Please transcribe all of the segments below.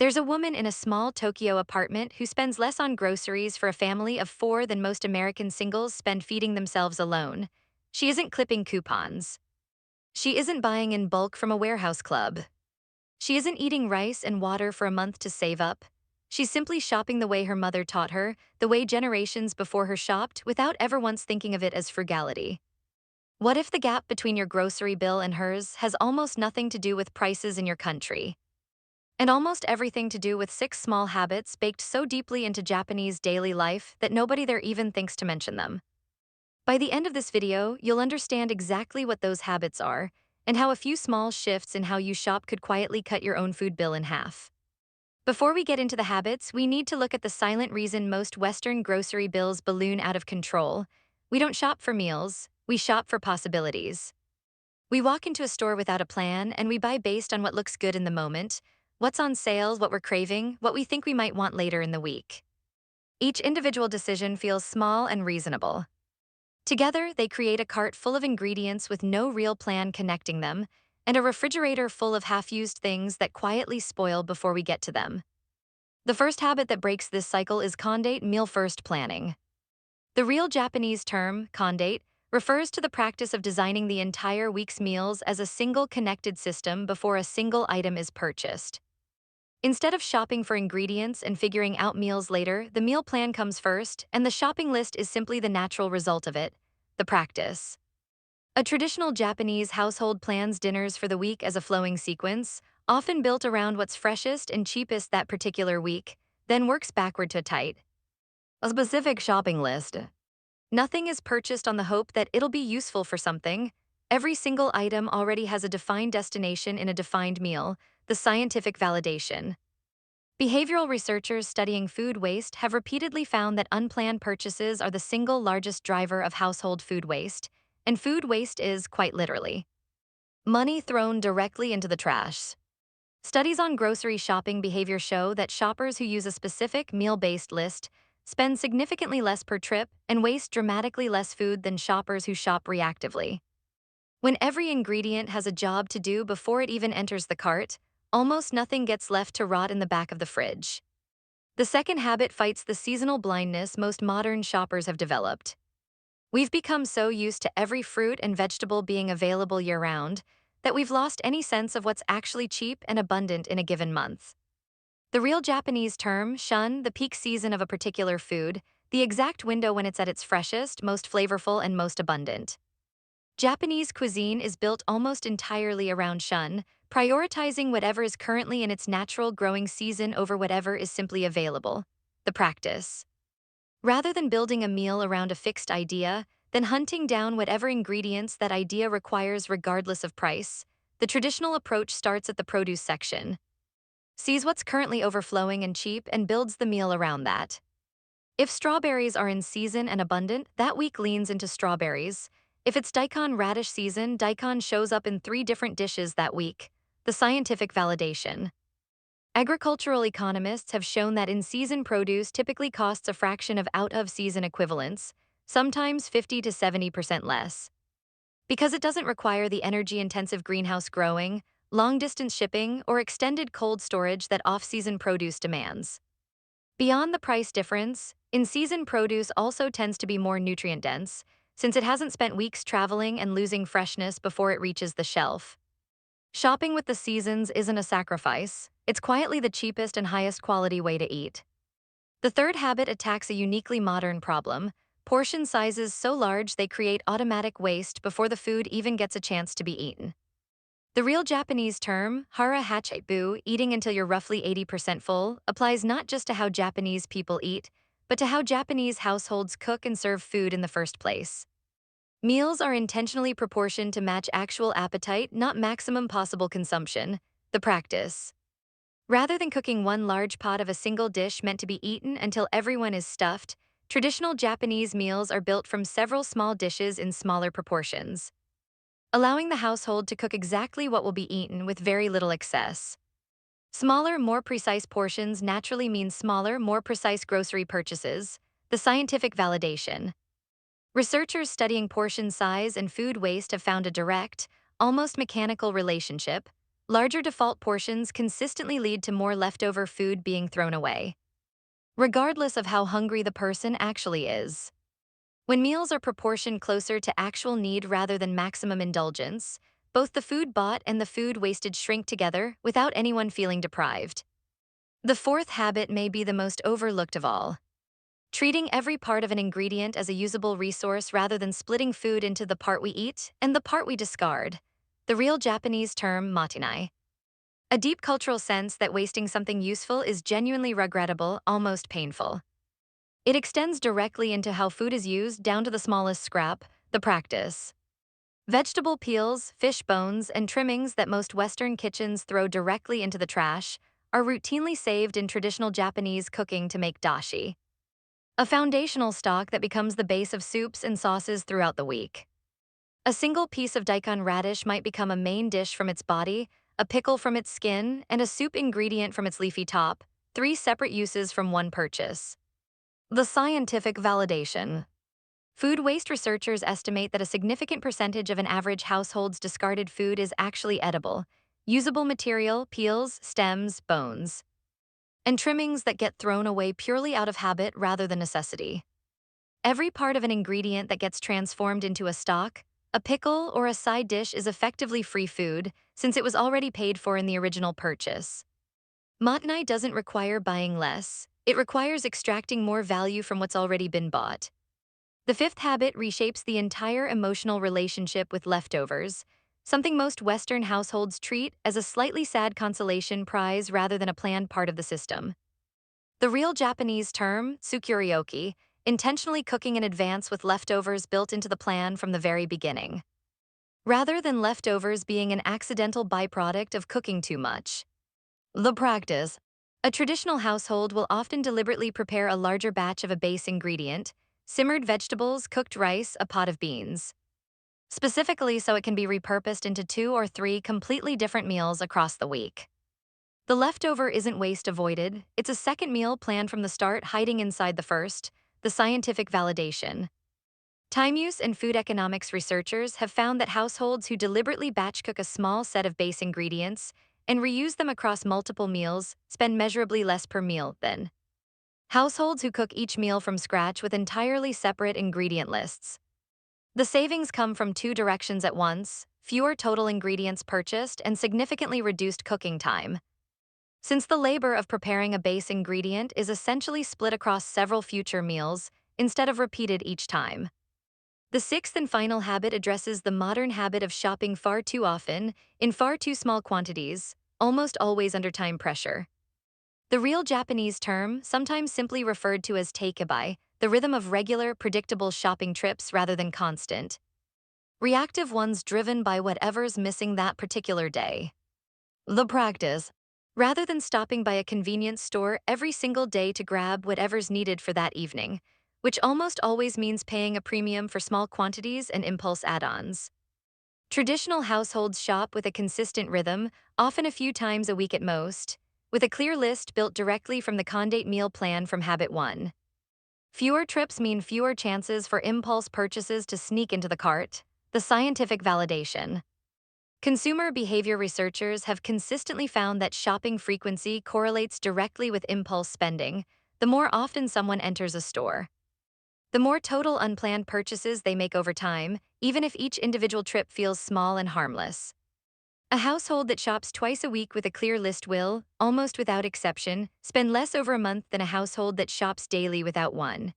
There's a woman in a small Tokyo apartment who spends less on groceries for a family of four than most American singles spend feeding themselves alone. She isn't clipping coupons. She isn't buying in bulk from a warehouse club. She isn't eating rice and water for a month to save up. She's simply shopping the way her mother taught her, the way generations before her shopped, without ever once thinking of it as frugality. What if the gap between your grocery bill and hers has almost nothing to do with prices in your country, and almost everything to do with six small habits baked so deeply into Japanese daily life that nobody there even thinks to mention them? By the end of this video, you'll understand exactly what those habits are and how a few small shifts in how you shop could quietly cut your own food bill in half. Before we get into the habits, we need to look at the silent reason most Western grocery bills balloon out of control. We don't shop for meals, we shop for possibilities. We walk into a store without a plan, and we buy based on what looks good in the moment, what's on sale, what we're craving, what we think we might want later in the week. Each individual decision feels small and reasonable. Together, they create a cart full of ingredients with no real plan connecting them, and a refrigerator full of half-used things that quietly spoil before we get to them. The first habit that breaks this cycle is kondate meal-first planning. The real Japanese term, kondate, refers to the practice of designing the entire week's meals as a single connected system before a single item is purchased. Instead of shopping for ingredients and figuring out meals later, the meal plan comes first, and the shopping list is simply the natural result of it, the practice. A traditional Japanese household plans dinners for the week as a flowing sequence, often built around what's freshest and cheapest that particular week, then works backward to a specific shopping list. Nothing is purchased on the hope that it'll be useful for something. Every single item already has a defined destination in a defined meal, the scientific validation. Behavioral researchers studying food waste have repeatedly found that unplanned purchases are the single largest driver of household food waste, and food waste is, quite literally, money thrown directly into the trash. Studies on grocery shopping behavior show that shoppers who use a specific meal-based list spend significantly less per trip and waste dramatically less food than shoppers who shop reactively. When every ingredient has a job to do before it even enters the cart, almost nothing gets left to rot in the back of the fridge. The second habit fights the seasonal blindness most modern shoppers have developed. We've become so used to every fruit and vegetable being available year-round that we've lost any sense of what's actually cheap and abundant in a given month. The real Japanese term, shun, the peak season of a particular food, the exact window when it's at its freshest, most flavorful, and most abundant. Japanese cuisine is built almost entirely around shun, prioritizing whatever is currently in its natural growing season over whatever is simply available. The practice. Rather than building a meal around a fixed idea, then hunting down whatever ingredients that idea requires regardless of price, the traditional approach starts at the produce section, sees what's currently overflowing and cheap, and builds the meal around that. If strawberries are in season and abundant, that week leans into strawberries. If it's daikon radish season, daikon shows up in 3 different dishes that week. The scientific validation. Agricultural economists have shown that in-season produce typically costs a fraction of out-of-season equivalents, sometimes 50 to 70% less. Because it doesn't require the energy-intensive greenhouse growing, long-distance shipping, or extended cold storage that off-season produce demands. Beyond the price difference, in-season produce also tends to be more nutrient-dense, since it hasn't spent weeks traveling and losing freshness before it reaches the shelf. Shopping with the seasons isn't a sacrifice, it's quietly the cheapest and highest quality way to eat. The third habit attacks a uniquely modern problem: portion sizes so large they create automatic waste before the food even gets a chance to be eaten. The real Japanese term, hara hachi, eating until you're roughly 80% full, applies not just to how Japanese people eat, but to how Japanese households cook and serve food in the first place. Meals are intentionally proportioned to match actual appetite, not maximum possible consumption, the practice. Rather than cooking one large pot of a single dish meant to be eaten until everyone is stuffed, traditional Japanese meals are built from several small dishes in smaller proportions, allowing the household to cook exactly what will be eaten with very little excess. Smaller, more precise portions naturally mean smaller, more precise grocery purchases, the scientific validation. Researchers studying portion size and food waste have found a direct, almost mechanical relationship. Larger default portions consistently lead to more leftover food being thrown away, regardless of how hungry the person actually is. When meals are proportioned closer to actual need rather than maximum indulgence, both the food bought and the food wasted shrink together without anyone feeling deprived. The fourth habit may be the most overlooked of all. Treating every part of an ingredient as a usable resource rather than splitting food into the part we eat and the part we discard. The real Japanese term mottainai. A deep cultural sense that wasting something useful is genuinely regrettable, almost painful. It extends directly into how food is used down to the smallest scrap, the practice. Vegetable peels, fish bones, and trimmings that most Western kitchens throw directly into the trash are routinely saved in traditional Japanese cooking to make dashi, a foundational stock that becomes the base of soups and sauces throughout the week. A single piece of daikon radish might become a main dish from its body, a pickle from its skin, and a soup ingredient from its leafy top, three separate uses from one purchase. The scientific validation. Food waste researchers estimate that a significant percentage of an average household's discarded food is actually edible, usable material, peels, stems, bones, and trimmings that get thrown away purely out of habit rather than necessity. Every part of an ingredient that gets transformed into a stock, a pickle, or a side dish is effectively free food, since it was already paid for in the original purchase. Mottainai doesn't require buying less, it requires extracting more value from what's already been bought. The fifth habit reshapes the entire emotional relationship with leftovers, something most Western households treat as a slightly sad consolation prize rather than a planned part of the system. The real Japanese term, tsukurioki, intentionally cooking in advance with leftovers built into the plan from the very beginning, rather than leftovers being an accidental byproduct of cooking too much. The practice. A traditional household will often deliberately prepare a larger batch of a base ingredient, simmered vegetables, cooked rice, a pot of beans, specifically so it can be repurposed into 2 or 3 completely different meals across the week. The leftover isn't waste avoided, it's a second meal planned from the start hiding inside the first, the scientific validation. Time use and food economics researchers have found that households who deliberately batch cook a small set of base ingredients and reuse them across multiple meals spend measurably less per meal than households who cook each meal from scratch with entirely separate ingredient lists. The savings come from 2 directions at once: fewer total ingredients purchased and significantly reduced cooking time. Since the labor of preparing a base ingredient is essentially split across several future meals instead of repeated each time. The sixth and final habit addresses the modern habit of shopping far too often, in far too small quantities, almost always under time pressure. The real Japanese term, sometimes simply referred to as teikibai, the rhythm of regular, predictable shopping trips rather than constant, reactive ones driven by whatever's missing that particular day. The practice. Rather than stopping by a convenience store every single day to grab whatever's needed for that evening, which almost always means paying a premium for small quantities and impulse add-ons. Traditional households shop with a consistent rhythm, often a few times a week at most, with a clear list built directly from the kondate meal plan from Habit 1. Fewer trips mean fewer chances for impulse purchases to sneak into the cart, the scientific validation. Consumer behavior researchers have consistently found that shopping frequency correlates directly with impulse spending. The more often someone enters a store, the more total unplanned purchases they make over time, even if each individual trip feels small and harmless. A household that shops twice a week with a clear list will, almost without exception, spend less over a month than a household that shops daily without one,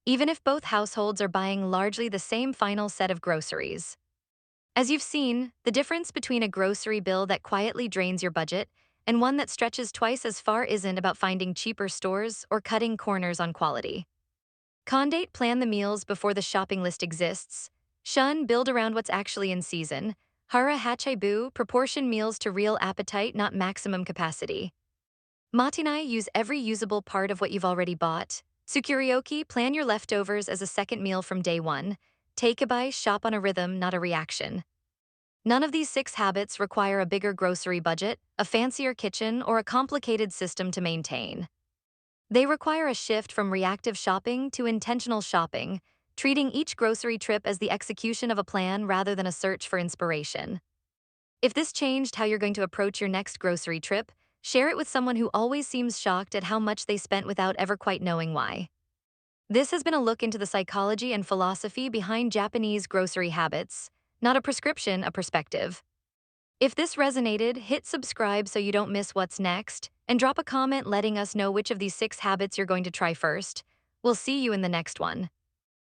even if both households are buying largely the same final set of groceries. As you've seen, the difference between a grocery bill that quietly drains your budget and one that stretches twice as far isn't about finding cheaper stores or cutting corners on quality. Kondate, plan the meals before the shopping list exists. Shun, build around what's actually in season. Hara, hachi, proportion meals to real appetite, not maximum capacity. Mottainai, use every usable part of what you've already bought. Tsukurioki, plan your leftovers as a second meal from day one. Teikibai, shop on a rhythm, not a reaction. None of these 6 habits require a bigger grocery budget, a fancier kitchen, or a complicated system to maintain. They require a shift from reactive shopping to intentional shopping, treating each grocery trip as the execution of a plan rather than a search for inspiration. If this changed how you're going to approach your next grocery trip, share it with someone who always seems shocked at how much they spent without ever quite knowing why. This has been a look into the psychology and philosophy behind Japanese grocery habits. Not a prescription, a perspective. If this resonated, hit subscribe so you don't miss what's next, and drop a comment letting us know which of these 6 habits you're going to try first. We'll see you in the next one.